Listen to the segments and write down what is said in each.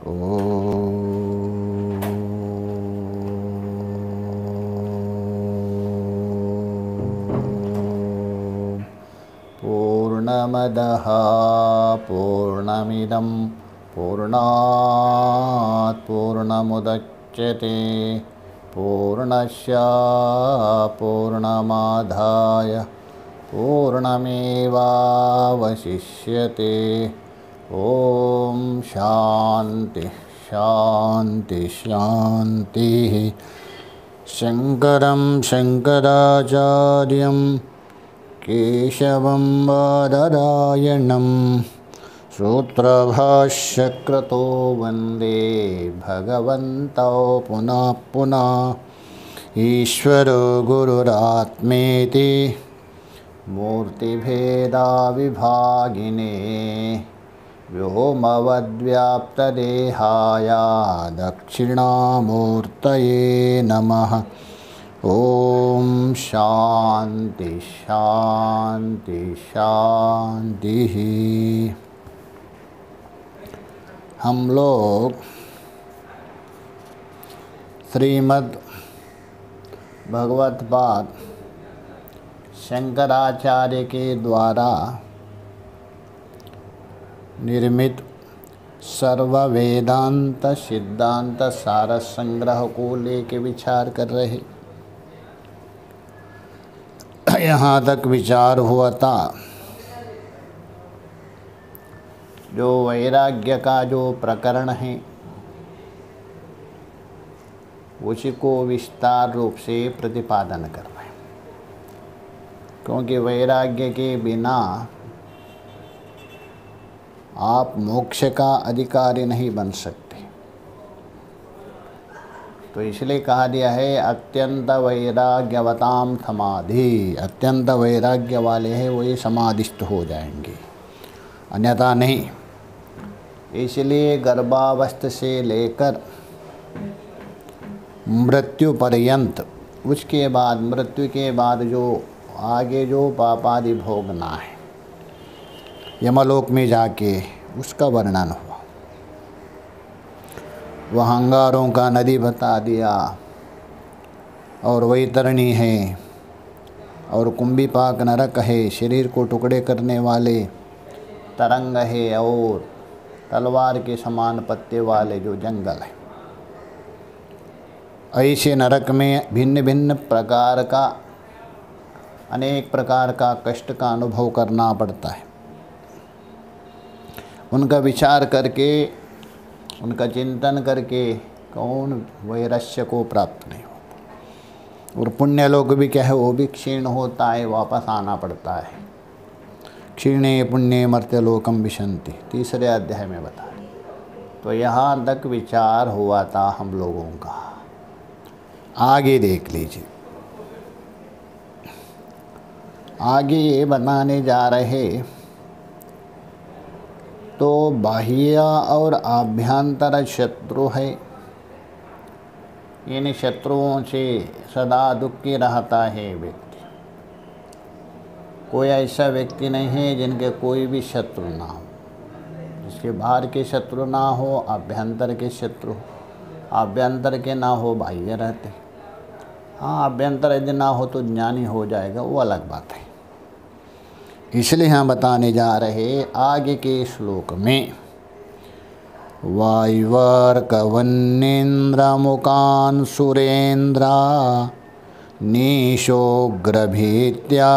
ॐ पूर्णमदः पूर्णमिदं पूर्णात् पूर्णमुदच्यते पूर्णस्य पूर्णमादाय पूर्णमेवावशिष्यते। ॐ शान्ति शान्ति शान्तिः। शङ्करं शङ्कराचार्यं केशवं बादरायणं सूत्रभाष्यकृतो वन्दे भगवन्तौ पुनः पुनः। ईश्वरो गुरुरात्मेति मूर्तिभेदाविभागिने व्योमवद्व्याप्तदेहाय दक्षिणामूर्तये नमः। ओम शांति शांति शांति। हम लोग श्रीमद् भगवत पाद शंकराचार्य के द्वारा निर्मित सर्व वेदांत सिद्धांत सार संग्रह को लेके विचार कर रहे। यहाँ तक विचार हुआ था जो वैराग्य का जो प्रकरण है उसी को विस्तार रूप से प्रतिपादन कर रहे हैं, क्योंकि वैराग्य के बिना आप मोक्ष का अधिकारी नहीं बन सकते। तो इसलिए कहा दिया है अत्यंत वैराग्यवताम समाधि। अत्यंत वैराग्य वाले हैं वही समाधिस्थ हो जाएंगे, अन्यथा नहीं। इसलिए गर्भावस्था से लेकर मृत्यु पर्यंत, उसके बाद मृत्यु के बाद जो आगे जो पापादि भोगना है यमलोक में जाके उसका वर्णन हुआ। वह अंगारों का नदी बता दिया, और वैतरणी है, और कुंभीपाक नरक है, शरीर को टुकड़े करने वाले तरंग है, और तलवार के समान पत्ते वाले जो जंगल है। ऐसे नरक में भिन्न भिन्न प्रकार का, अनेक प्रकार का कष्ट का अनुभव करना पड़ता है। उनका विचार करके, उनका चिंतन करके कौन वैरस्य को प्राप्त नहीं होता। और पुण्य लोग भी क्या है, वो भी क्षीण होता है, वापस आना पड़ता है। क्षीणे पुण्य मर्त्य लोकम विशंति, तीसरे अध्याय में बता रहे। तो यहाँ तक विचार हुआ था हम लोगों का। आगे देख लीजिए, आगे ये बताने जा रहे। तो बाह्य और आभ्यंतर शत्रु है, इन शत्रुओं से सदा दुखी रहता है व्यक्ति। कोई ऐसा व्यक्ति नहीं है जिनके कोई भी शत्रु ना हो, जिसके बाहर के शत्रु ना हो, आभ्यंतर के शत्रु, आभ्यंतर के ना हो बाह्य रहते। हाँ, आभ्यंतर यदि ना हो तो ज्ञानी हो जाएगा, वो अलग बात है। इसलिए हम बताने जा रहे आगे के श्लोक में। वायुवर्कवन्नेन्द्रमुकान् सुरेन्द्रा नीशोग्रभीत्या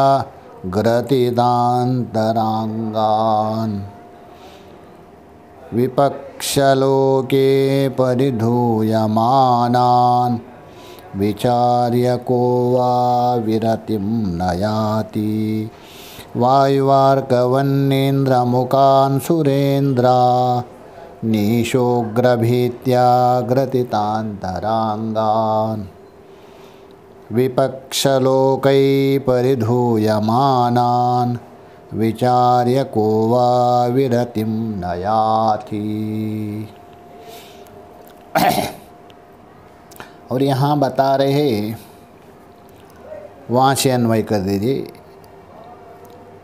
ग्रथितान्तराङ्गान् विपक्षलोके परिधूयमानान् विचार्य को वा विरतिं न याति। वायुवार्कवन्नेन्द्रमुकान् सुरेन्द्रा नीशोग्रभीत्या ग्रथितान्तराङ्गान् विपक्षलोकै परिधूयमानान् विचार्य को वा विरतिं न याति। और यहाँ बता रहे, वहाँ से अन्वय कर दीजिए।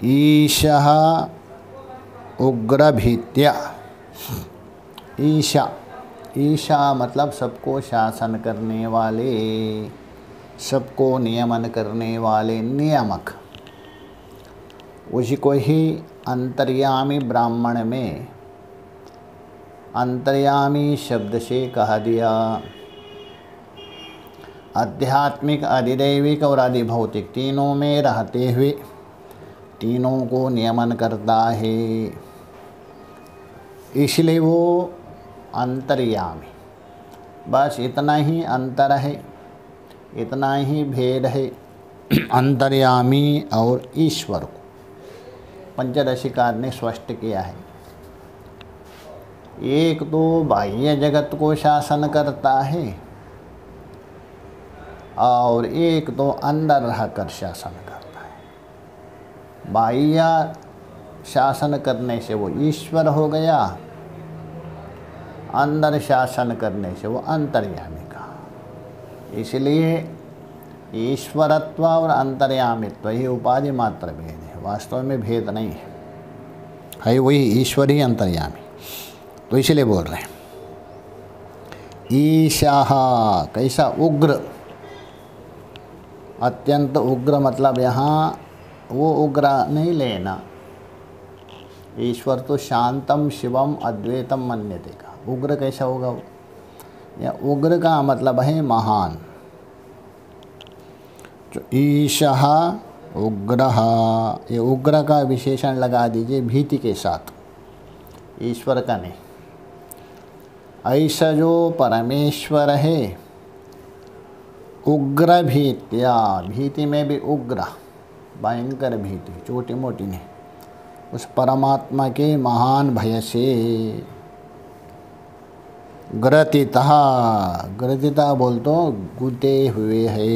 ईशः उग्रभीत्या, ईशा ईशा मतलब सबको शासन करने वाले, सबको नियमन करने वाले, नियामक। उसी को ही अंतर्यामी ब्राह्मण में अंतर्यामी शब्द से कहा दिया। आध्यात्मिक, अधिदैविक और अधिभौतिक तीनों में रहते हुए तीनों को नियमन करता है, इसलिए वो अंतर्यामी। बस इतना ही अंतर है, इतना ही भेद है अंतर्यामी और ईश्वर को पंचदशिकार ने स्पष्ट किया है। एक तो बाह्य जगत को शासन करता है और एक तो अंदर रहकर शासन करता है। बाह्य शासन करने से वो ईश्वर हो गया, अंदर शासन करने से वो अंतर्यामी कहा। इसलिए ईश्वरत्व और अंतर्यामित्व ही उपाधि मात्र भेद है, वास्तव में भेद नहीं है वही ईश्वर ही अंतर्यामी। तो इसलिए बोल रहे हैं ईशाह, कैसा उग्र, अत्यंत उग्र, मतलब यहाँ वो उग्र नहीं लेना। ईश्वर तो शांतम शिवम अद्वैतम मन्यते का, उग्र कैसा होगा वो? या उग्र का मतलब है महान। जो ईशः उग्रः, ये उग्र का विशेषण लगा दीजिए भीति के साथ, ईश्वर का नहीं। ऐसा जो परमेश्वर है उग्र भीत्या, भीति में भी उग्र, भयंकर भीति, छोटी मोटी नहीं, उस परमात्मा के महान भय से ग्रथितः, ग्रथिता बोल तो गुते हुए है।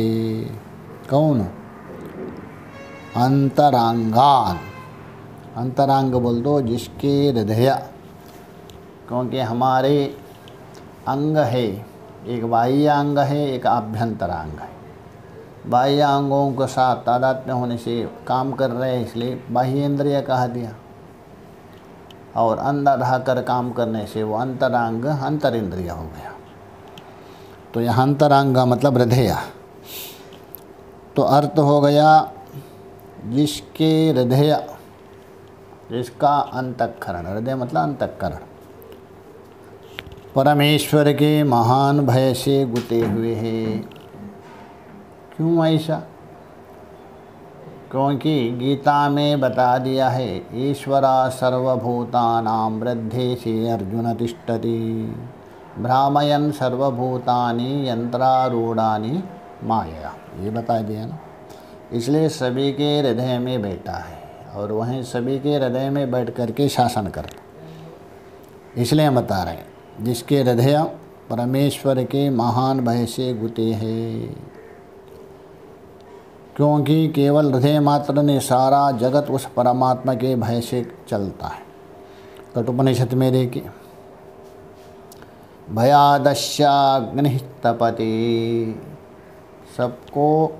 कौन? अंतरांगान, अंतरांग बोल दो जिसके हृदय, क्योंकि हमारे अंग है, एक बाह्य अंग है, एक आभ्यंतर अंग है। बाह्य अंगों के साथ तादात्म्य होने से काम कर रहे हैं, इसलिए बाह्य इंद्रिय कहा दिया, और अंदर रहकर काम करने से वो अंतरांग अंतर इंद्रिय हो गया। तो यह अंतरांग मतलब हृदय, तो अर्थ हो गया जिसके हृदय, जिसका अंतःकरण, हृदय मतलब अंतःकरण परमेश्वर के महान भय से गुते हुए हैं। क्यों ऐसा? क्योंकि गीता में बता दिया है ईश्वरा सर्वभूतानां वृद्धि से अर्जुन तिष्ठति भ्रामयन् सर्वभूतानि यंत्रारूढ़ानि माया, ये बता दिया ना। इसलिए सभी के हृदय में बैठा है और वहीं सभी के हृदय में बैठ करके शासन करता। इसलिए हम बता रहे हैं जिसके हृदय परमेश्वर के महान भय से गुते हैं, क्योंकि केवल हृदय मात्र ने सारा जगत उस परमात्मा के भय से चलता है। कठोपनिषद में देखिए, भयादस्याग्नि तपति, सबको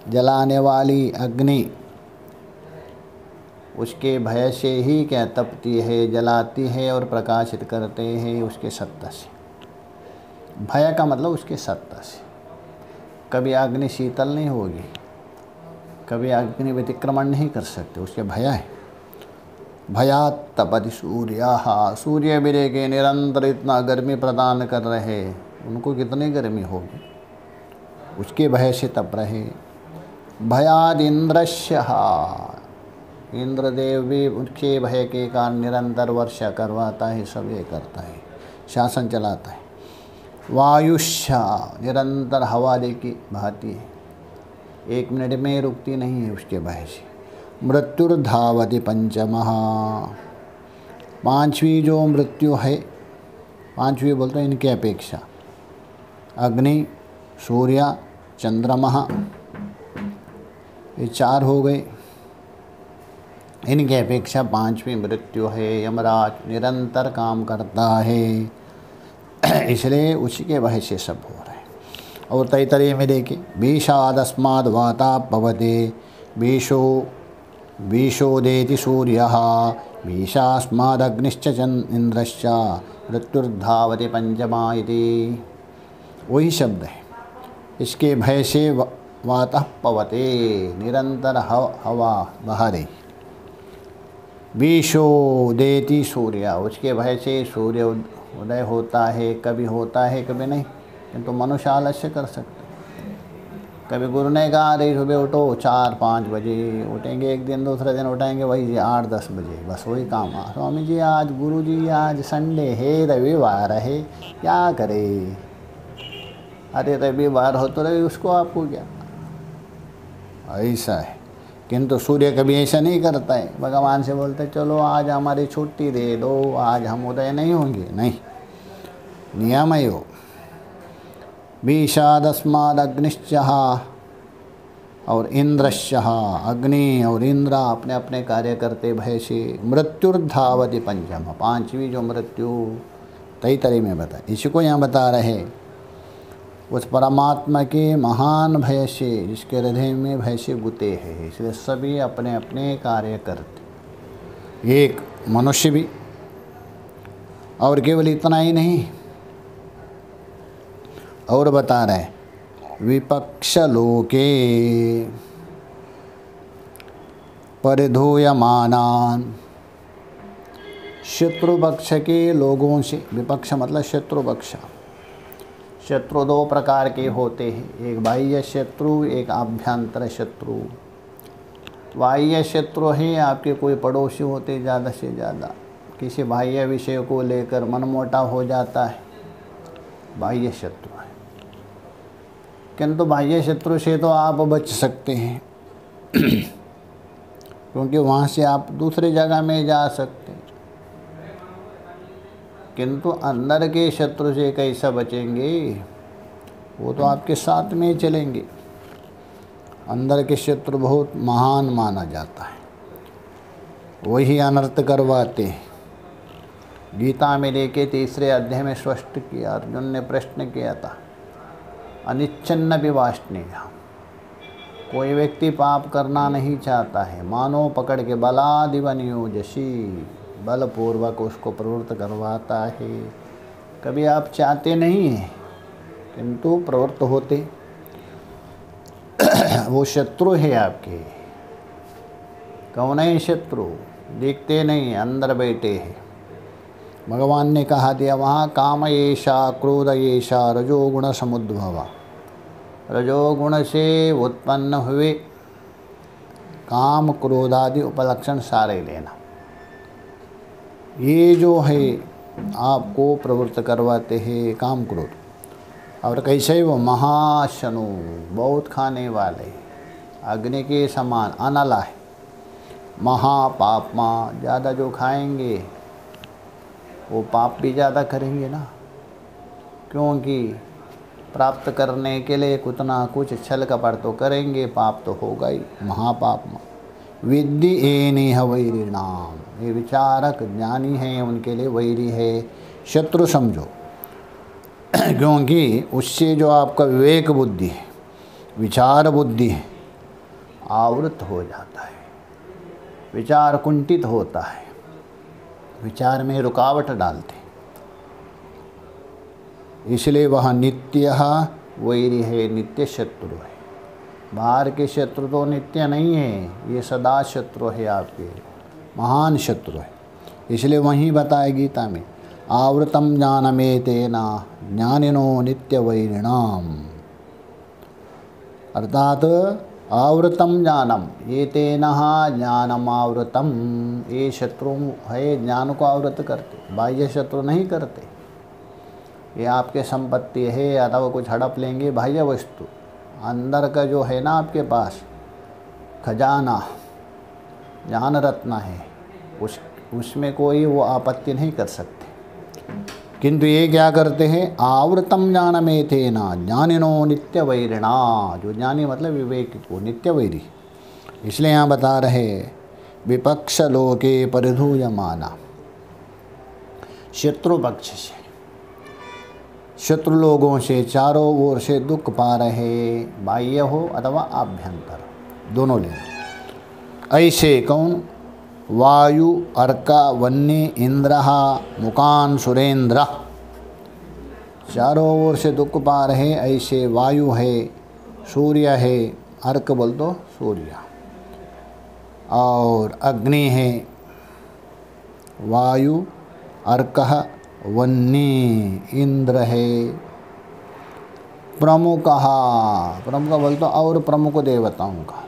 जलाने वाली अग्नि उसके भय से ही क्या तपती है, जलाती है और प्रकाशित करते हैं उसके सत्ता से। भय का मतलब उसके सत्ता से। कभी अग्नि शीतल नहीं होगी, कभी अग्नि व्यतिक्रमण नहीं कर सकते, उसके भय है। भयात तपति सूर्याः, सूर्य भी के निरंतर इतना गर्मी प्रदान कर रहे, उनको कितनी गर्मी होगी, उसके भय से तप रहे। भयाद इंद्रस्य, इंद्रदेव भी उनके भय के कारण निरंतर वर्षा करवाता है, सब ये करता है, शासन चलाता है। वायुष्या, निरंतर हवा देखी बहाती है, एक मिनट में रुकती नहीं है उसके भय से। मृत्युर्धावति पंचमः, पांचवी जो मृत्यु है, पांचवी बोलते हैं इनके अपेक्षा अग्नि, सूर्य, चंद्रमा, ये चार हो गए, इनके अपेक्षा पांचवी मृत्यु है। यमराज निरंतर काम करता है, इसलिए उसी के वजह से सब हो रहा है। और तैतरीय में देखिए, भीषादस्माद् वाता पवते, भीषो विशोदेति सूर्यः विशास्मादग्निश्च इंद्रश्च मृत्युर्धावति पंचमा इति। वही शब्द है। इसके भय से वातः पवते, निरंतर हवा बहा रही। विशोदेति सूर्य, उसके भय से सूर्य उदय होता है, कभी होता है कभी नहीं, किंतु मनुष्य आलस्य कर सकते। कभी गुरु ने कहा अरे सुबह उठो 4-5 बजे उठेंगे, एक दिन दूसरे दिन उठाएंगे वही 8-10 बजे, बस वही काम। स्वामी जी आज गुरु जी आज संडे है, रविवार है, क्या करे। अरे रविवार हो तो रवि, उसको आपको क्या, ऐसा है। किंतु सूर्य कभी ऐसा नहीं करता है, भगवान से बोलते चलो आज हमारी छुट्टी दे दो, आज हम उदय नहीं होंगे, नहीं, नियम है वो। विषादस्मादग्निश्च और इंद्रश्च, अग्नि और इंद्र अपने अपने कार्य करते भय से। मृत्युर्धावति पंचम, पांचवी जो मृत्यु तैतरी में बताए, इसी को यहाँ बता रहे। उस परमात्मा के महान भय से, जिसके हृदय में भय से गुते हैं, इसलिए सभी अपने अपने कार्य करते, एक मनुष्य भी। और केवल इतना ही नहीं, और बता रहे विपक्ष लोके परिधूयमानान, शत्रुपक्ष के लोगों से, विपक्ष मतलब शत्रुपक्ष। शत्रु दो प्रकार के होते हैं, एक बाह्य शत्रु, एक आभ्यंतर शत्रु। बाह्य शत्रु है आपके कोई पड़ोसी होते, ज़्यादा से ज़्यादा किसी बाह्य विषय को लेकर मनमुटाव हो जाता है, बाह्य शत्रु है। किंतु बाह्य शत्रु से तो आप बच सकते हैं क्योंकि वहाँ से आप दूसरे जगह में जा सकते हैं। किंतु अंदर के शत्रु से कैसा बचेंगे, वो तो आपके साथ में ही चलेंगे। अंदर के शत्रु बहुत महान माना जाता है, वही अनर्थ करवाते हैं। गीता में लेके 3 अध्याय में स्पष्ट किया, अर्जुन ने प्रश्न किया था, अनिच्छन्न विवाष्णेय, कोई व्यक्ति पाप करना नहीं चाहता है, मानो पकड़ के बलादिव नियोजसी, बलपूर्वक उसको प्रवृत्त करवाता है। कभी आप चाहते नहीं हैं किंतु प्रवृत्त होते, वो शत्रु है आपके। कौन है शत्रु, दिखते नहीं, अंदर बैठे हैं। भगवान ने कहा दिया वहाँ, काम येषा क्रोध येषा रजोगुण समुद्भवा, रजोगुण से उत्पन्न हुए काम क्रोध आदि उपलक्षण सारे लेना, ये जो है आपको प्रवृत्त करवाते हैं काम क्रोध। और कैसे वो महाशनु, बहुत खाने वाले, अग्नि के समान अनला है। महापापमा, ज़्यादा जो खाएंगे वो पाप भी ज़्यादा करेंगे ना, क्योंकि प्राप्त करने के लिए कुछ ना कुछ छल कपट तो करेंगे, पाप तो होगा ही। महापापमा विद्धि एनिह वैरिणाम, ये विचारक ज्ञानी हैं उनके लिए वैरी है, शत्रु समझो। क्योंकि उससे जो आपका विवेक बुद्धि है, विचार बुद्धि है, आवृत हो जाता है, विचार कुंठित होता है, विचार में रुकावट डालते। इसलिए वह नित्य वैरी है, नित्य शत्रु है। बाहर के शत्रु तो नित्य नहीं है, ये सदा शत्रु है, आपके महान शत्रु है। इसलिए वहीं बताए गीता में, आवृतम ज्ञानमेतेन ज्ञानिनो नित्य वैरिणाम, अर्थात आवृतम ज्ञानम एतेन ज्ञानम आवृतम, ये शत्रु है ज्ञान को आवृत करते, बाह्य शत्रु नहीं करते। ये आपके संपत्ति है अथवा कुछ हड़प लेंगे बाह्य वस्तु, अंदर का जो है ना आपके पास खजाना, ज्ञान रत्न है, उसमें कोई वो आपत्ति नहीं कर सकते। किंतु ये क्या करते हैं, आवृतम ज्ञानमेतेन ज्ञानिनो नित्य वैरिणा, जो ज्ञानी मतलब विवेक को नित्य वैरी। इसलिए यहाँ बता रहे विपक्ष लोके परिधूयमाना, शत्रु पक्ष से, शत्रु लोगों से चारों ओर से दुख पा रहे, बाह्य हो अथवा आभ्यंतर, दोनों लेना। ऐसे कौन? वायु, अर्का, वन्नी, इंद्र, मुकान, सुरेंद्र, चारों ओर से दुख पा रहे ऐसे वायु है, सूर्य है, अर्क बोल दो सूर्य, और अग्नि है, वायु, अर्क, वन्नी, इंद्र है, प्रमुख बोल दो और प्रमुख देवताओं का,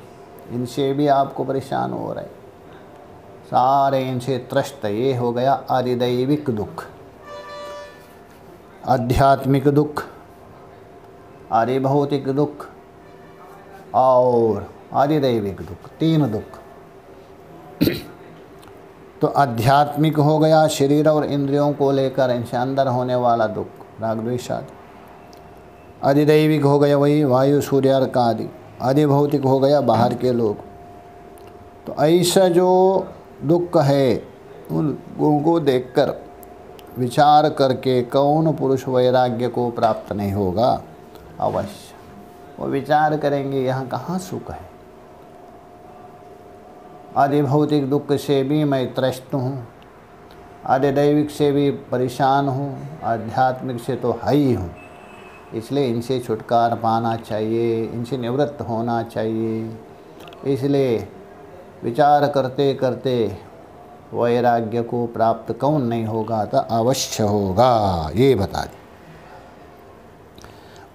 इनसे भी आपको परेशान हो रहे, सारे इनसे त्रस्त। ये हो गया अधिदैविक दुख, आध्यात्मिक दुख, आदिभौतिक दुख और अधिदैविक दुख, तीन दुख। तो आध्यात्मिक हो गया शरीर और इंद्रियों को लेकर इनसे अंदर होने वाला दुख, राग द्वेष आदि। अधिदैविक हो गया वही वायु, सूर्य, अर्क आदि। अधिभौतिक हो गया बाहर के लोग। तो ऐसा जो दुख है उन लोगों को देखकर विचार करके कौन पुरुष वैराग्य को प्राप्त नहीं होगा? अवश्य वो विचार करेंगे यहाँ कहाँ सुख है। अधिभौतिक दुख से भी मैं त्रस्त हूँ, अधिदैविक से भी परेशान हूँ, आध्यात्मिक से तो है ही हूँ। इसलिए इनसे छुटकारा पाना चाहिए, इनसे निवृत्त होना चाहिए। इसलिए विचार करते करते वैराग्य को प्राप्त कौन नहीं होगा? तो अवश्य होगा, ये बता दें।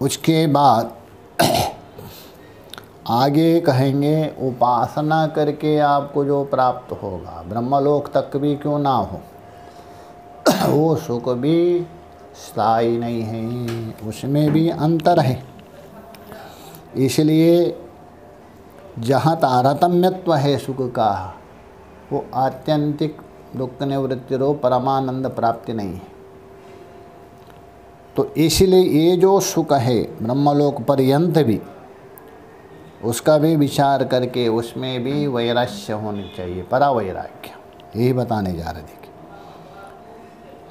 उसके बाद आगे कहेंगे उपासना करके आपको जो प्राप्त होगा, ब्रह्मलोक तक भी क्यों ना हो, वो सुख भी स्थायी नहीं है, उसमें भी अंतर है। इसलिए जहाँ तारतम्यत्व है सुख का, वो आत्यंतिक दुख निवृत्ति रो परमानंद प्राप्ति नहीं है। तो इसलिए ये जो सुख है ब्रह्मलोक पर्यंत भी, उसका भी विचार करके उसमें भी वैराग्य होनी चाहिए, परावैराग्य। यही बताने जा रहे थे।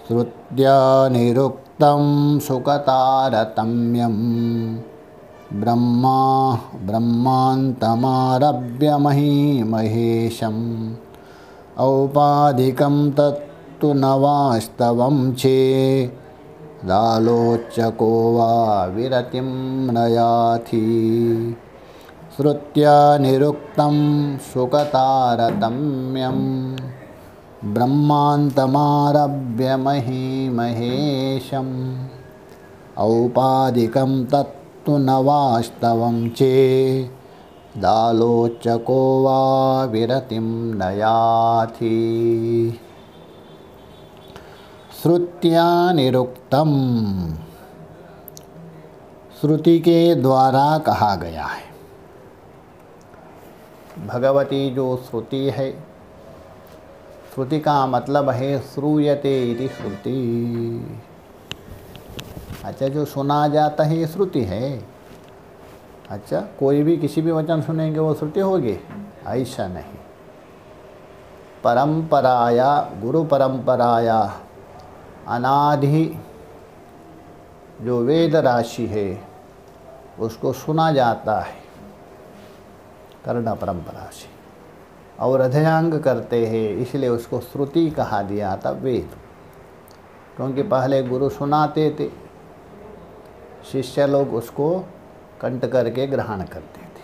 श्रुत्या निरुक्तं सुखतारतम्यं ब्रह्मान्तमारभ्य महेशम् औपाधिकं तत्तु न वास्तवं चेदालोच्यको वा विरतिं न याति। श्रुत्या निरुक्तं सुखतारतम्यं ब्रह्मान्तमारभ्य महेशम् औपाधिकं तत्तु न वास्तवं चेदालोच्यको वा विरतिं न याति। श्रुत्या निरुक्तम, श्रुति के द्वारा कहा गया है। भगवती जो श्रुति है, श्रुति का मतलब है श्रूयते इति श्रुति। अच्छा, जो सुना जाता है ये श्रुति है। अच्छा, कोई भी किसी भी वचन सुनेंगे वो श्रुति होगी? ऐसा नहीं। परंपराया, गुरु परंपराया अनादि जो वेद राशि है उसको सुना जाता है कर्ण परंपरा से, और अध्ययन करते हैं, इसलिए उसको श्रुति कहा दिया था वेद। क्योंकि पहले गुरु सुनाते थे, शिष्य लोग उसको कंठ करके ग्रहण करते थे,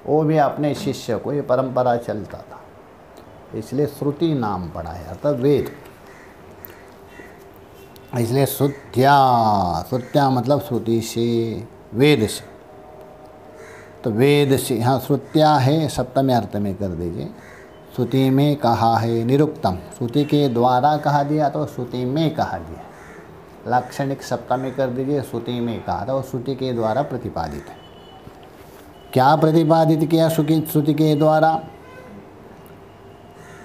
वो भी अपने शिष्य को, ये परंपरा चलता था, इसलिए श्रुति नाम पड़ाया था वेद। इसलिए श्रुत्या मतलब श्रुति से, वेद से। तो वेद से, यहाँ श्रुत्या है सप्तमी अर्थ में कर दीजिए। श्रुति में कहा है निरुक्तम, श्रुति के द्वारा कहा दिया तो श्रुति में कहा दिया। लाक्षणिक सप्तमी कर दीजिए, श्रुति में कहा था, और श्रुति के द्वारा प्रतिपादित है। क्या प्रतिपादित किया श्रुति के द्वारा?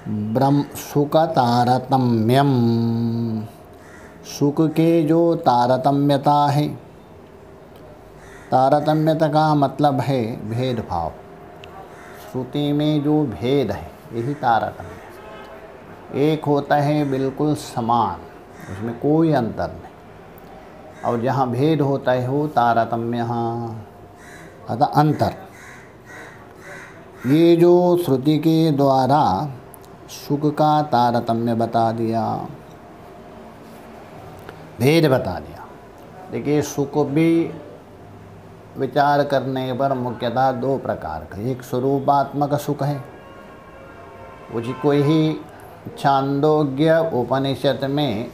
ब्रह्म सुख तारतम्यम, सुख के जो तारतम्यता है, तारतम्यता का मतलब है भेदभाव। श्रुति में जो भेद है यही तारतम्य। एक होता है बिल्कुल समान, उसमें कोई अंतर नहीं, और जहाँ भेद होता है वो तारतम्य, अतः अंतर। ये जो श्रुति के द्वारा सुख का तारतम्य बता दिया, भेद बता दिया। देखिए सुख भी विचार करने पर मुख्यतः दो प्रकार का, एक स्वरूपात्मक सुख है, उसको ही छांदोग्य उपनिषद में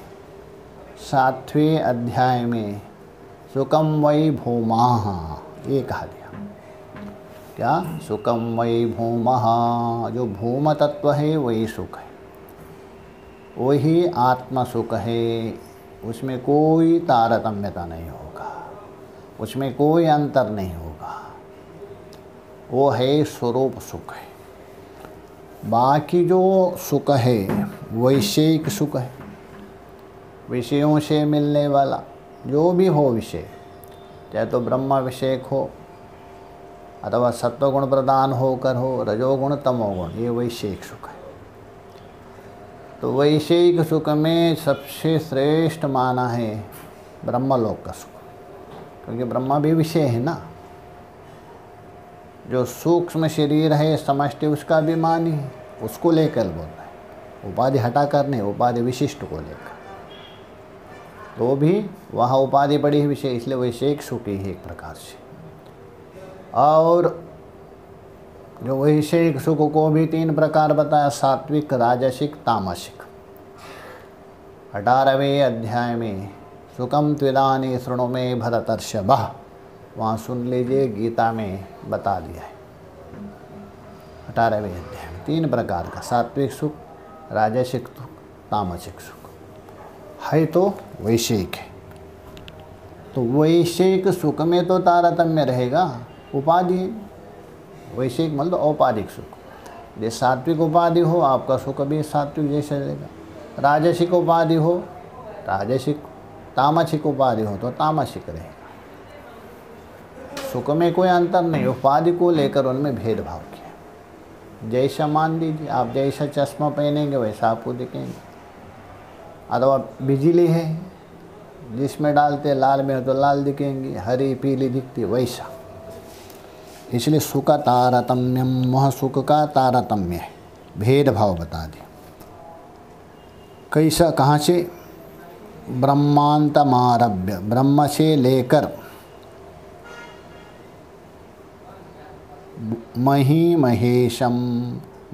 7वें अध्याय में सुखम वै भूमः ये कहा दिया। क्या? सुखम वै भूमः, जो भूम तत्व है वही सुख है, वही आत्म सुख है, उसमें कोई तारतम्यता नहीं होगा, उसमें कोई अंतर नहीं होगा, वो है स्वरूप सुख है। बाकी जो सुख है वैषयिक सुख है, विषयों से मिलने वाला जो भी हो विषय, चाहे तो ब्रह्म विषयक हो अथवा सत्वगुण प्रदान होकर हो, रजोगुण तमोगुण, ये वैषयिक सुख है। तो वैषयिक सुख में सबसे श्रेष्ठ माना है ब्रह्मलोक का सुख, क्योंकि ब्रह्मा भी विषय है ना। जो सूक्ष्म शरीर है समष्टि उसका भी मान ही, उसको लेकर बोल रहा है, उपाधि हटाकर नहीं, उपाधि विशिष्ट को लेकर। तो भी वहाँ उपाधि बड़ी ही विषय, इसलिए वैषयिक सुख ही है एक प्रकार से। और जो वैषयिक सुख को भी 3 प्रकार बताया, सात्विक, राजसिक, तामसिक। 18वें अध्याय में सुखम त्विदानी शृणु में भरतर्षभः, वहाँ सुन लीजिए, गीता में बता दिया है। 18वें अध्याय में 3 प्रकार का, सात्विक सुख, राजसिक सुख, तामसिक सुख है, तो वैषयिक है। तो वैषयिक सुख में तो तारतम्य रहेगा, उपाधि। वैषयिक मतलब औपाधिक सुख, जैसे सात्विक उपाधि हो आपका सुख भी सात्विक जैसे रहेगा, राजसिक उपाधि हो राजसिक, तामसिक उपाधि हो तो तामसिक रहेगा। सुख में कोई अंतर नहीं, उपाधि को लेकर उनमें भेदभाव किया। जैसा मान लीजिए आप, जैसा चश्मा पहनेंगे वैसा आपको दिखेंगे, अथवा बिजली है जिसमें डालते लाल में हो तो लाल दिखेंगी, हरी पीली दिखती, वैसा। इसलिए सुख का तारतम्यम, वह सुख का तारतम्य है, भेदभाव बता दिया। कैसा, कहाँ से? ब्रह्मांतमारभ्य, ब्रह्म से लेकर मही महेशम,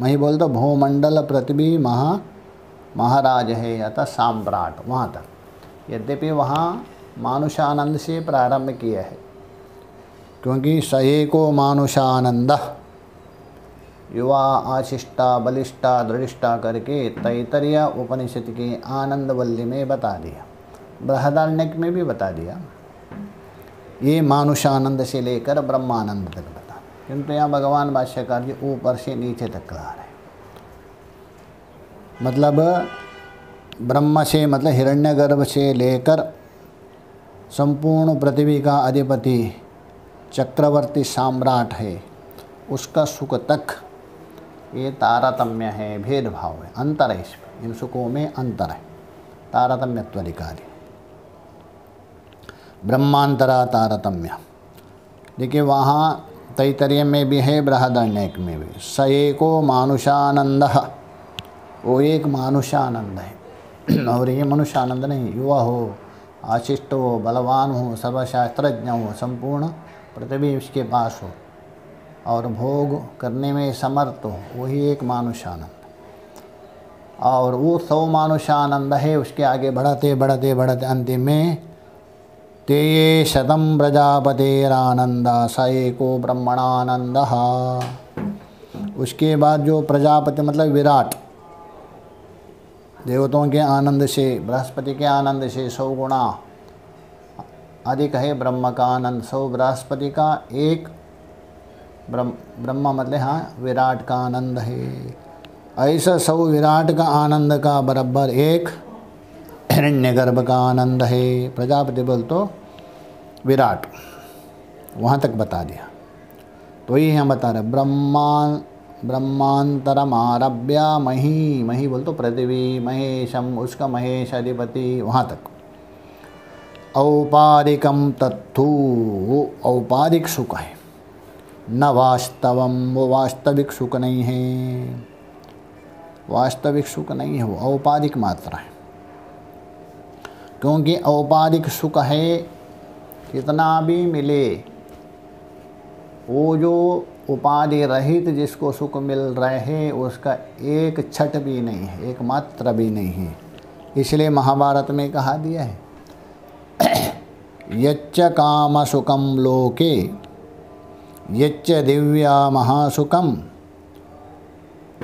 मही बोल तो भूमंडल पृथ्वी महाराज है अतः साम्राट, वहाँ तक। यद्यपि वहाँ मानुषानंद से प्रारंभ किया है, क्योंकि स एको मानुषानंद, युवा आशिष्टा बलिष्ठा दृढ़िष्ठा करके तैतरीय उपनिषद के आनंदवल्ली में बता दिया, बृहदारण्यक में भी बता दिया। ये मानुषानंद से लेकर ब्रह्मानंद तक बता, किंतु यहाँ भगवान भाष्यकार जी ऊपर से नीचे तक कहा रहे। मतलब ब्रह्म से मतलब हिरण्यगर्भ से लेकर संपूर्ण पृथ्वी का अधिपति चक्रवर्ती सम्राट है, उसका सुख तक ये तारतम्य है, भेदभाव है, अंतर है इसमें, इन सुखों में अंतर है, तारतम्यत्वाधिकारी, ब्रह्मांतरा तारतम्य। देखिए वहाँ तैतरीय में भी है, बृहदारण्यक में भी। स एको मानुषानंद, वो एक मानुषानंद है, और ये मनुष्यानंद नहीं, युवा हो, आशिष्ट हो, बलवान हो, सर्वशास्त्रज्ञ हो, संपूर्ण पृथ्वी उसके पास हो और भोग करने में समर्थ हो, वही एक मानुषानंद। और वो 100 मानुषानंद है, उसके आगे बढ़ते बढ़ते बढ़ते अंतिम में ते ये शतम प्रजापतेरानंद स एको ब्रह्मणानंद। उसके बाद जो प्रजापति मतलब विराट, देवताओं के आनंद से, बृहस्पति के आनंद से 100 गुणा अधिक है ब्रह्म का आनंद। 100 बृहस्पति का, एक ब्रह्मा मतलब हाँ विराट का आनंद है। ऐसा 100 विराट का आनंद का बराबर एक हिरण्यगर्भ का आनंद है। प्रजापति बोल तो विराट, वहाँ तक बता दिया। तो ये हम बता रहे ब्रह्मांतरमारभ्य मही, मही बोल तो पृथ्वी, महेशम उसका महेश अधिपति, वहाँ तक। औपाधिकम तत्थु, वो औपाधिक सुख है, न वास्तवम, वो वास्तविक सुख नहीं है, वास्तविक सुख नहीं है, वो औपाधिक मात्रा है। क्योंकि औपाधिक सुख है, कितना भी मिले, वो जो उपाधि रहित जिसको सुख मिल रहे हैं उसका एक छट भी नहीं है, एक मात्रा भी नहीं है। इसलिए महाभारत में कहा दिया है यच्च काम सुखम लोके यच्च दिव्या महासुखम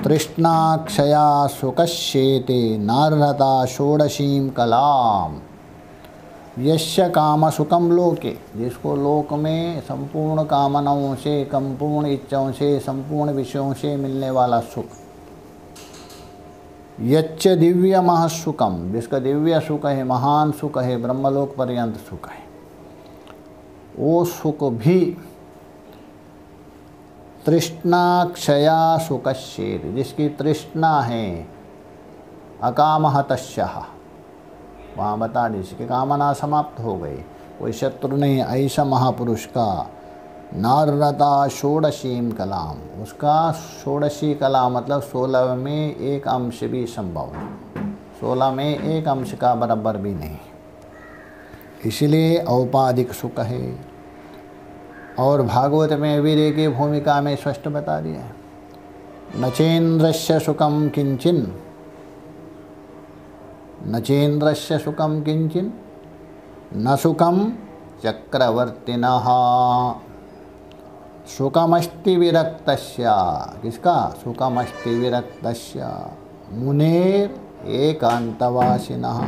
तृष्णाक्षया सुकश्येते नार्हता षोडशीं कलाम। यस्य काम सुखम लोके, जिसको लोक में संपूर्ण कामनाओं से, संपूर्ण इच्छाओं से, संपूर्ण विषयों से मिलने वाला सुख। यच्च दिव्य महासुखम, जिसका दिव्य सुख है, महान सुख है, ब्रह्मलोक पर्यंत सुख है, वो सुख भी तृष्णाक्षया सुकश्येत, जिसकी तृष्णा है, अकामः तस्यः, वहाँ बता दी इसकी कामना समाप्त हो गई, कोई शत्रु नहीं, ऐसा महापुरुष का नार्हता षोडशीं कलाम, उसका षोडशी कला मतलब 16 में एक अंश भी संभव नहीं, 16 में एक अंश का बराबर भी नहीं, इसलिए औपाधिक सुख है। और भागवत में वीर्य की भूमिका में स्पष्ट बता दिया है, न चेन्द्रस्य सुखम किंचिन, न चेन्द्रस्य सुखम किंचिन न सुखम चक्रवर्तिनः, सुखमस्ति विरक्तस्य, किसका? सुखमस्ति विरक्तस्य मुनेर एकांतवासिनः।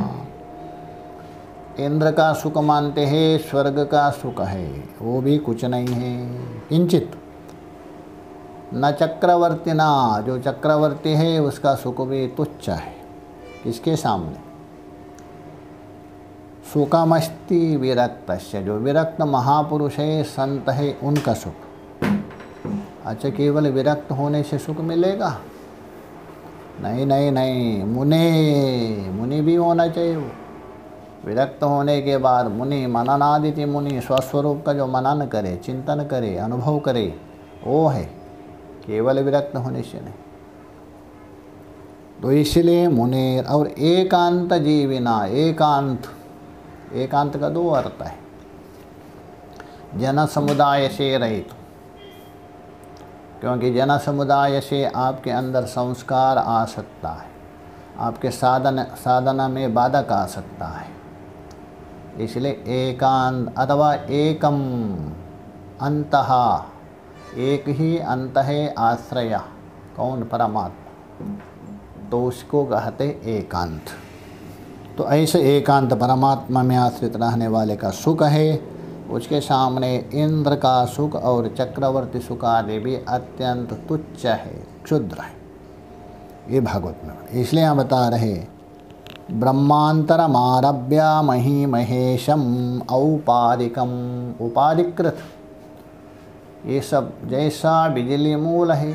इंद्र का सुख मानते हैं, स्वर्ग का सुख है, वो भी कुछ नहीं है, किंचित। न चक्रवर्तिना, जो चक्रवर्ती है उसका सुख भी तुच्छ है, किसके सामने? सुखमस्ति विरक्तस्य, जो विरक्त महापुरुष है, संत है, उनका सुख। अच्छा, केवल विरक्त होने से सुख मिलेगा? नहीं नहीं नहीं, मुनि भी होना चाहिए। वो विरक्त होने के बाद मुनि, मननादिति मुनि, स्वस्वरूप का जो मनन करे, चिंतन करे, अनुभव करे, वो है, केवल विरक्त होने से नहीं। तो इसलिए मुनेर और एकांत जीविना, एकांत का 2 अर्थ है, जन समुदाय से रहित, क्योंकि जन समुदाय से आपके अंदर संस्कार आ सकता है, आपके साधना में बाधक आ सकता है, इसलिए एकांत अथवा एकम अंतः, एक ही अंत है आश्रय, कौन? परमात्मा, तो उसको कहते एकांत। तो ऐसे एकांत परमात्मा में आश्रित रहने वाले का सुख है, उसके सामने इंद्र का सुख और चक्रवर्ती सुख आदि भी अत्यंत तुच्छ है, क्षुद्र है। ये भागवत में, इसलिए हम बता रहे ब्रह्मांतरमारभ्य मही महेशम औपाधिकम, उपाधिकृत, ये सब जैसा बिजली मूल है,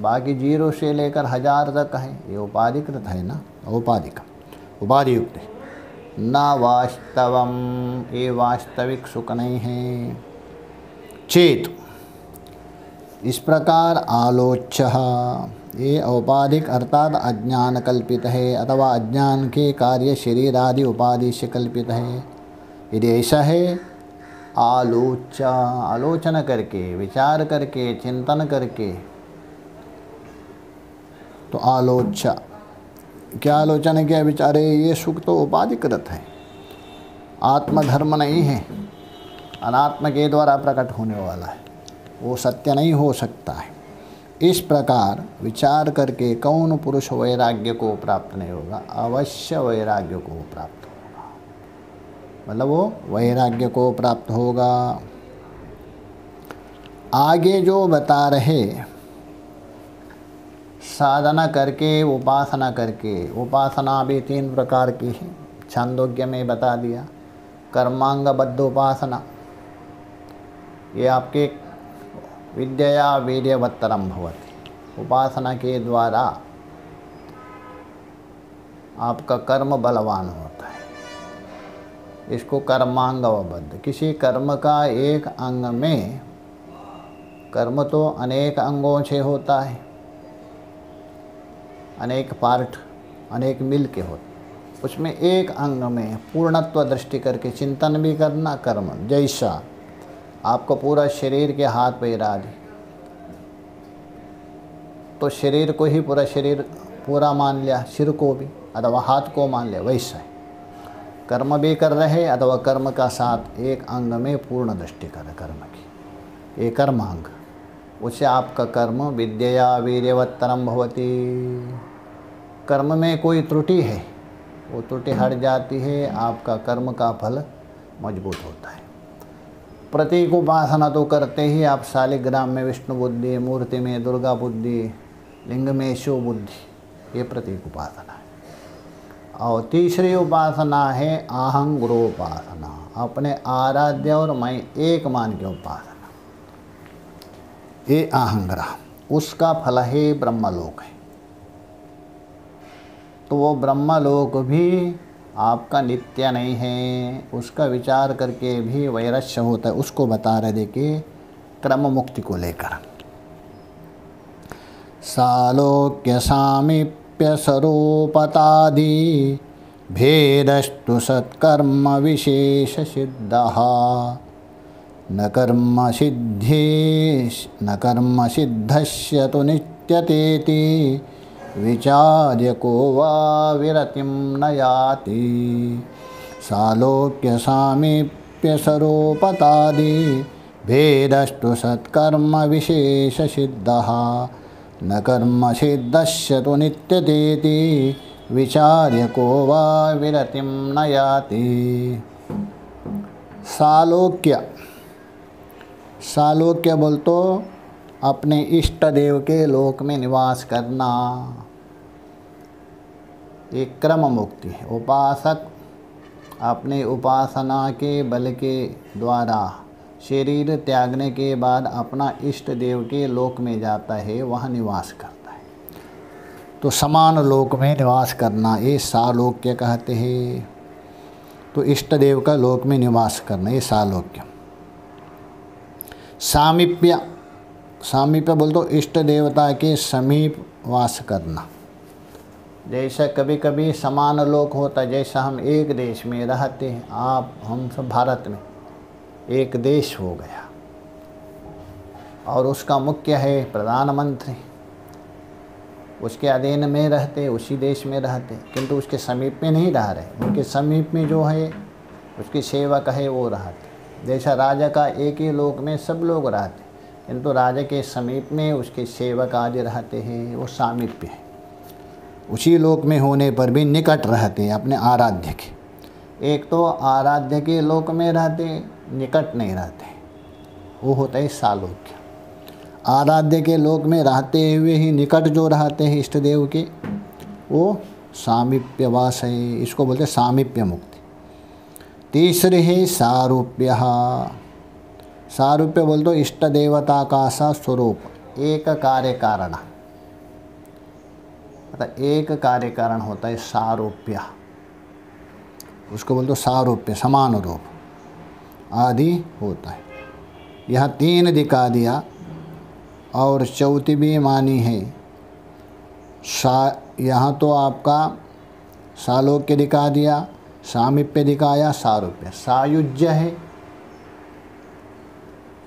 बाकी 0 से लेकर 1000 तक है, ये उपाधिकृत है ना, औपाधिक, उपाधि युक्त है। न वास्तवम, ये वास्तविक सुख नहीं है। चेत, इस प्रकार आलोच्य, ये औपाधिक अर्थात अज्ञान कल्पित है, अथवा अज्ञान के कार्य शरीर आदि उपाधि से कल्पित है। यदि ऐसा है, आलोचना करके, विचार करके, चिंतन करके, तो आलोच्य, क्या आलोचना किया? विचारे ये सुख तो उपाधिकृत है, आत्मधर्म नहीं है, अनात्म के द्वारा प्रकट होने वाला है, वो सत्य नहीं हो सकता है। इस प्रकार विचार करके कौन पुरुष वैराग्य को प्राप्त नहीं होगा? अवश्य वैराग्य को प्राप्त होगा, मतलब वो वैराग्य को प्राप्त होगा। आगे जो बता रहे, साधना करके, उपासना करके, उपासना भी 3 प्रकार की है, छांदोग्य में बता दिया। कर्मांगबद्ध उपासना, ये आपके विद्या वीर्यवत्तरम भवति, उपासना के द्वारा आपका कर्म बलवान होता है। इसको कर्मांगबद्ध, किसी कर्म का एक अंग में कर्म तो अनेक अंगों से होता है, अनेक पार्ट, अनेक मिल के होते, उसमें एक अंग में पूर्णत्व दृष्टि करके चिंतन भी करना कर्म। जैसा आपको पूरा शरीर के हाथ पैर आदि, तो शरीर को ही पूरा शरीर पूरा मान लिया, सिर को भी अथवा हाथ को मान लिया, वैसा है कर्म भी कर रहे अथवा कर्म का साथ एक अंग में पूर्ण दृष्टि कर कर्म की, ये कर्म अंग, उससे आपका कर्म विद्यया वीर्यवत्तरम भवति। कर्म में कोई त्रुटि है, वो त्रुटि हट जाती है, आपका कर्म का फल मजबूत होता है। प्रतीक उपासना तो करते ही आप शालिग्राम में विष्णु बुद्धि, मूर्ति में दुर्गा बुद्धि, लिंग में शिव बुद्धि, ये प्रतीक उपासना है। और तीसरी उपासना है आहं गुरोपासना, अपने आराध्य और मैं एक मान के उपासना, ये आहंग्रह, उसका फल है ब्रह्मलोक है। तो वो ब्रह्मलोक भी आपका नित्य नहीं है, उसका विचार करके भी वैरस्य होता है। उसको बता रहे देखिए क्रम मुक्ति को लेकर, सालोक्य सामीप्य स्वरूपतादि भेदस्तु सत्कर्म विशेष सिद्धः न कर्म सिद्धस्य तु नित्यतेति विचार्य को वा विरतिं न याति। सालोक्य सामीप्य स्वरूपतादि भेदस्तु सत्कर्म विशेष सिद्धः न कर्म सिद्धस्य तु नित्यतेति विचार्य को वा विरतिं न याति। सालोक्य, सालोक्य बोल तो अपने इष्ट देव के लोक में निवास करना, एक क्रम मुक्ति है। उपासक अपने उपासना के बल के द्वारा शरीर त्यागने के बाद अपना इष्ट देव के लोक में जाता है, वहाँ निवास करता है। तो समान लोक में निवास करना ये सालोक्य कहते हैं। तो इष्ट देव का लोक में निवास करना ये सालोक्य। सामीप्य, सामीप्य बोल तो इष्ट देवता के समीप वास करना। जैसा कभी कभी समान लोक होता है, जैसा हम एक देश में रहते हैं, आप हम सब भारत में एक देश हो गया और उसका मुख्य है प्रधानमंत्री, उसके अधीन में रहते, उसी देश में रहते, किंतु उसके समीप में नहीं रह रहे, उनके समीप में जो है उसकी सेवक है वो रहते। जैसा राजा का एक ही लोक में सब लोग रहते, किंतु राजा के समीप में उसके सेवक आदि रहते हैं, वो सामीप्य है। उसी लोक में होने पर भी निकट रहते हैं अपने आराध्य के। एक तो आराध्य के लोक में रहते, निकट नहीं रहते, वो होता है सालोक्य। आराध्य के लोक में रहते हुए ही निकट जो रहते हैं इष्ट देव के, वो सामीप्यवास है, इसको बोलते हैं सामीप्य मुक्ति। तीसरे है सारूप्य। सारूप्य बोल तो इष्ट देवता का सा स्वरूप, एक कार्य कारण, मतलब एक कार्य कारण होता है सारूप्य, उसको बोल तो सारूप्य, समान रूप आदि होता है। यह तीन दिखा दिया और चौथी भी मानी है। यहाँ तो आपका सालोक्य दिखा दिया, सामीप्य दिखाया, सारूप्य, सायुज्य है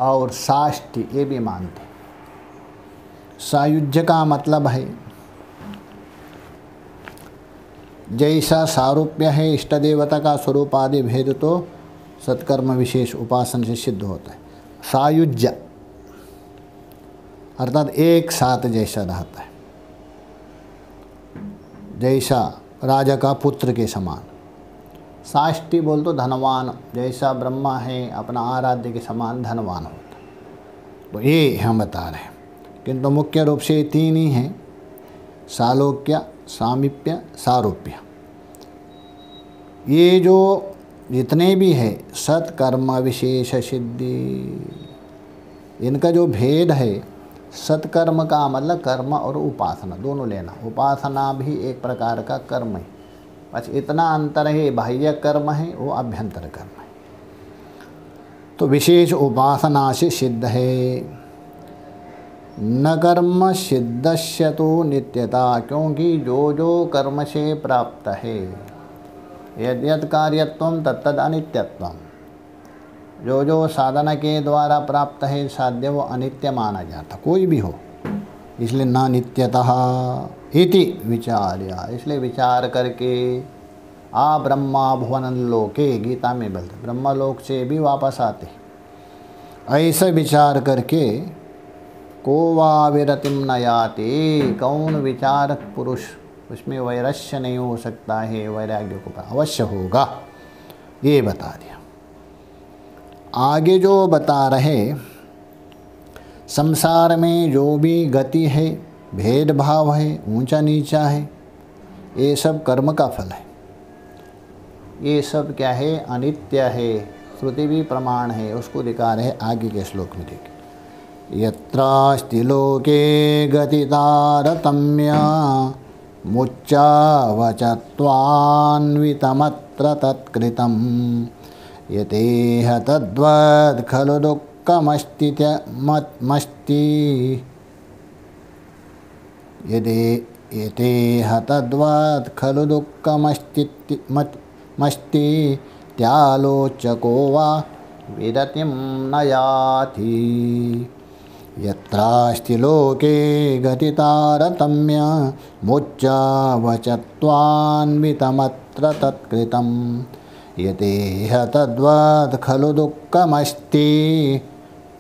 और साष्टि, ये भी मानते। सायुज्य का मतलब है जैसा सारूप्य है इष्ट देवता का स्वरूप आदि भेद तो सत्कर्म विशेष उपासन से सिद्ध होता है। सायुज्य अर्थात एक साथ जैसा रहता है, जैसा राजा का पुत्र के समान। साष्टि बोल तो धनवान, जैसा ब्रह्मा है अपना आराध्य के समान धनवान होता है। तो ये हम बता रहे हैं, किंतु मुख्य रूप से तीन ही हैं, सालोक्य, सामीप्य, सारूप्य। ये जो जितने भी है सत्कर्म विशेष सिद्धि, इनका जो भेद है, सत्कर्म का मतलब कर्म और उपासना दोनों लेना। उपासना भी एक प्रकार का कर्म है, बस इतना अंतर है, बाह्य कर्म है वो अभ्यंतर कर्म है। तो विशेष उपासना से सिद्ध है। न कर्म सिद्धस्य तो नित्यता, क्योंकि जो जो कर्म से प्राप्त है, यद यद कार्यत्वम तत्तद अनित्यत्वम, जो जो साधना के द्वारा प्राप्त है साध्य वो अनित्य माना जाता, कोई भी हो, इसलिए ना नित्यतः इति विचार्य, इसलिए विचार करके आ ब्रह्मा भुवन लोके, गीता में बोलते ब्रह्मलोक से भी वापस आते, ऐसा विचार करके को वा विरतिम न याति, कौन विचारक पुरुष उसमें वैरस्य नहीं हो सकता है, वैराग्य को अवश्य होगा, ये बता दिया। आगे जो बता रहे, संसार में जो भी गति है, भेदभाव है, ऊंचा नीचा है, ये सब कर्म का फल है, ये सब क्या है, अनित्य है, श्रुति भी प्रमाण है, उसको दिखा रहे आगे के श्लोक में। देखिए, यत्रास्ति लोके गतितारतम्या मुच्चावचत्वान्वितमत्र तत्कृतं, यतेह तद्वद् खलु दुःखमस्ति यतेह तद्वद् खलु दुःखमस्ति त्यालोचको वा विरतिं न याति। यत्रास्ति लोके गतितारतम्या मुच्चावचत्वान्वितमत्र तत्कृतं, यतेह तद्वद् खलु दुःखमस्ति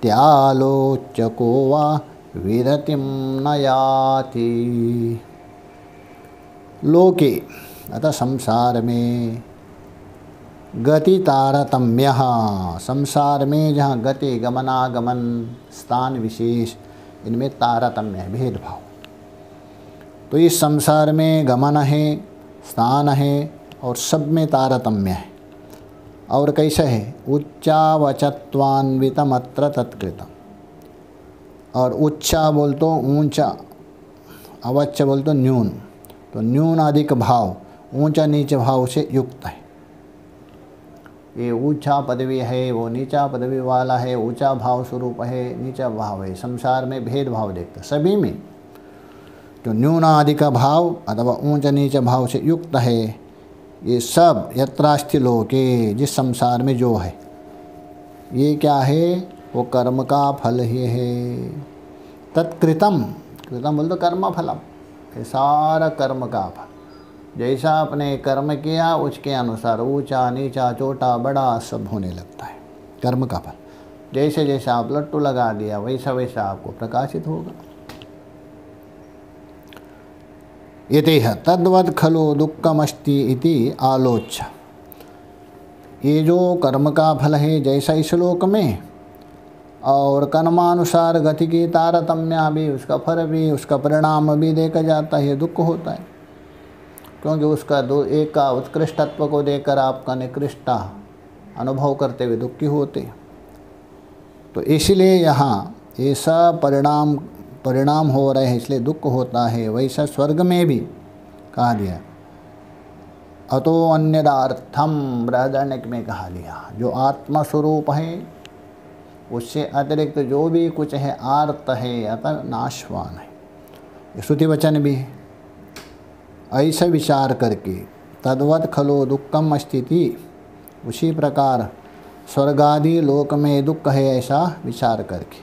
त्यालोचको वा विरतिं न याति। लोके अतः संसार में, गति तारतम्य, संसार में जहाँ गति गमनागमन स्थान विशेष, इनमें तारतम्य है, भेदभाव। तो इस संसार में गमन है, स्थान है, और सब में तारतम्य है। और कैसे है, उच्चावचत्वान्वितमत्र तत्कृतम, और उच्चा बोल तो ऊंचा, अवच्च बोल तो न्यून, तो न्यून अधिक भाव, ऊंचा नीचे भाव से युक्त है। ये ऊंचा पदवी है, वो नीचा पदवी वाला है, ऊंचा भाव स्वरूप है, नीचा भाव है। संसार में भेदभाव देखता सभी में, जो न्यूनाधिक भाव अथवा ऊंचा नीचा भाव से युक्त है, ये सब यत्रास्ति लोके, जिस संसार में जो है, ये क्या है, वो कर्म का फल ही है। तत्कृतम, कृतम बोल तो कर्म फलम, ये सारा कर्म का फल, जैसा आपने कर्म किया उसके अनुसार ऊंचा नीचा छोटा बड़ा सब होने लगता है, कर्म का फल। जैसे जैसा आप लट्टू लगा दिया वैसा वैसा आपको प्रकाशित होगा। यतेह तद्वद् खलु दुःखमस्ति इति आलोच्य, ये जो कर्म का फल है जैसा इस श्लोक में, और कर्मानुसार गति की तारतम्य भी, उसका फल भी, उसका परिणाम भी देखा जाता है, दुख होता है, क्योंकि उसका एक का उत्कृष्टत्व को देखकर आपका निकृष्ट अनुभव करते हुए दुखी होते। तो इसलिए यहाँ ऐसा परिणाम हो रहे हैं, इसलिए दुख होता है। वैसा स्वर्ग में भी कहा दिया, अतो अन्यदार्थम, बृहदारण्यक में कहा दिया, जो आत्मस्वरूप है उससे अतिरिक्त जो भी कुछ है आर्त है, अतः नाशवान है। ये श्रुति वचन भी है। ऐसा विचार करके तद्वत् खलो दुःखम स्थिति, उसी प्रकार स्वर्गादि लोक में दुख है ऐसा विचार करके,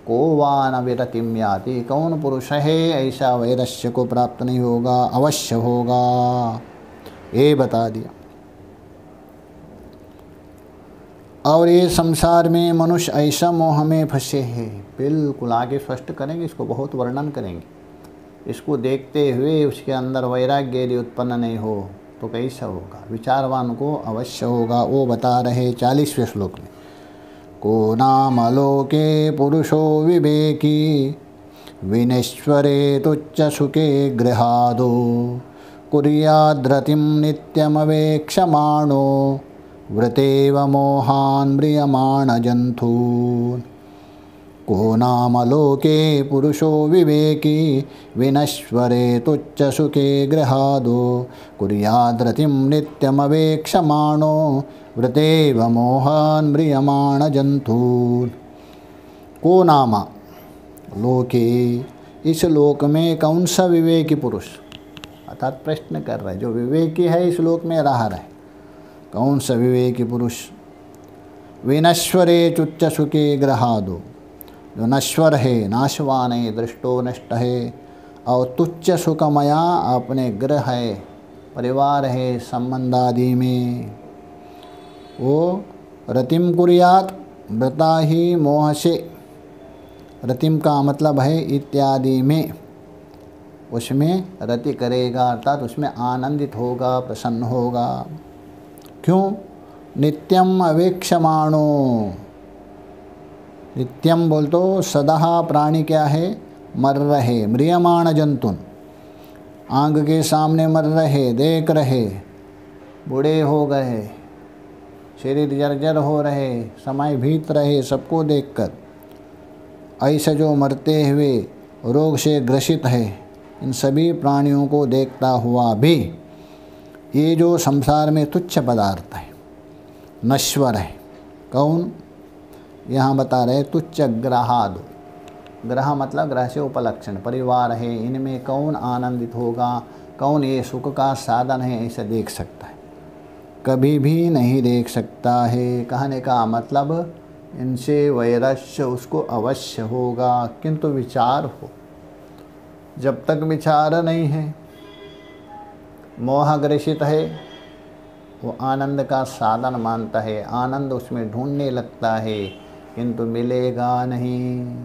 को वा न विरतिम याति, कौन पुरुष है ऐसा वैरस्य को प्राप्त नहीं होगा, अवश्य होगा, ये बता दिया। और ये संसार में मनुष्य ऐसा मोह में फंसे हैं, बिल्कुल आगे स्पष्ट करेंगे, इसको बहुत वर्णन करेंगे। इसको देखते हुए उसके अंदर वैराग्य यदि उत्पन्न नहीं हो तो कैसा होगा, विचारवान को अवश्य होगा। वो बता रहे 40वें श्लोक में, को नाम लोके पुरुषो विवेकी विनेश्वरे तुच्च सुखे गृहादो कुर्याद्रतिं नित्यमवेक्षमाणो व्रतेव मोहान् म्रियमाण जंतून्। को नाम लोके पुरुषो विवेकी विनश्वरे तुच्च सुखे गृहादो कुर्याद्रतिं नित्यमवेक्षमाणो व्रतेव मोहान् म्रियमाण जंतून्। को नाम, लोके, इस लोक में कौन सा विवेकी पुरुष, अर्थात प्रश्न कर रहे, जो विवेकी है इस लोक में रह रहे, कौन सा विवेकी पुरुष। विनश्वरे चुच्च सुखे ग्रहादो, जो नश्वर है, नाशवान है, दृष्टो नष्ट है, और तुच्छ सुखमया अपने ग्रह है, परिवार है, संबंध आदि में, वो रतिम कुर्यात, व्रता ही मोह से, रतिम का मतलब है इत्यादि में, उसमें रति करेगा, अर्थात उसमें आनंदित होगा, प्रसन्न होगा। क्यों? नित्यम अवेक्षमाणो, नित्यम बोल तो सदा प्राणी क्या है, मर रहे, म्रियमाण जंतुन, आंख के सामने मर रहे, देख रहे, बूढ़े हो गए, शरीर जर्जर हो रहे, समय बीत रहे, सबको देखकर, ऐसे जो मरते हुए रोग से ग्रसित है, इन सभी प्राणियों को देखता हुआ भी ये जो संसार में तुच्छ पदार्थ है, नश्वर है, कौन, यहाँ बता रहे तुच्छ ग्रहादो, ग्रह मतलब ग्रह से उपलक्षण, परिवार है, इनमें कौन आनंदित होगा, कौन ये सुख का साधन है, ऐसे देख सकता है, कभी भी नहीं देख सकता है। कहने का मतलब इनसे वैरस्य उसको अवश्य होगा, किंतु विचार हो, जब तक विचार नहीं है, मोह ग्रसित है, वो आनंद का साधन मानता है, आनंद उसमें ढूंढने लगता है, किंतु मिलेगा नहीं,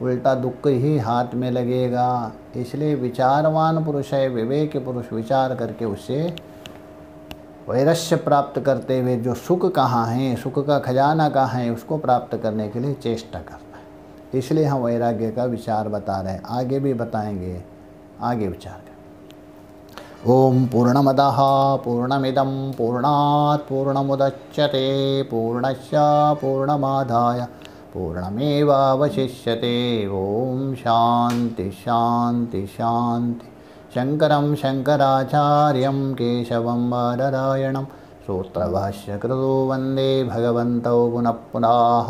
उल्टा दुख ही हाथ में लगेगा। इसलिए विचारवान पुरुष है, विवेक पुरुष विचार करके उससे वैरस्य प्राप्त करते हुए जो सुख कहाँ है, सुख का खजाना कहाँ है, उसको प्राप्त करने के लिए चेष्टा करता है। इसलिए हम वैराग्य का विचार बता रहे हैं, आगे भी बताएंगे, आगे विचार करें। ओम पूर्णमदः पूर्णमिदं पूर्णात् पूर्णमुदच्यते पूर्णस्य पूर्णमादाय पूर्णमेवावशिष्यते। ओम शांति शांति शांति। शंकरं शंकराचार्यं केशवं बादरायणं सूत्रभाष्यकृतो वन्दे भगवन्तौ पुनः पुनः।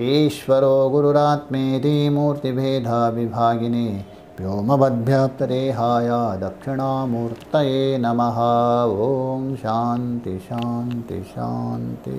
ईश्वरो गुरुरात्मेति मूर्तिभेदविभागिने व्योमवद्व्याप्तदेहाय दक्षिणामूर्तये नमः। ओम शांति शांति शांति।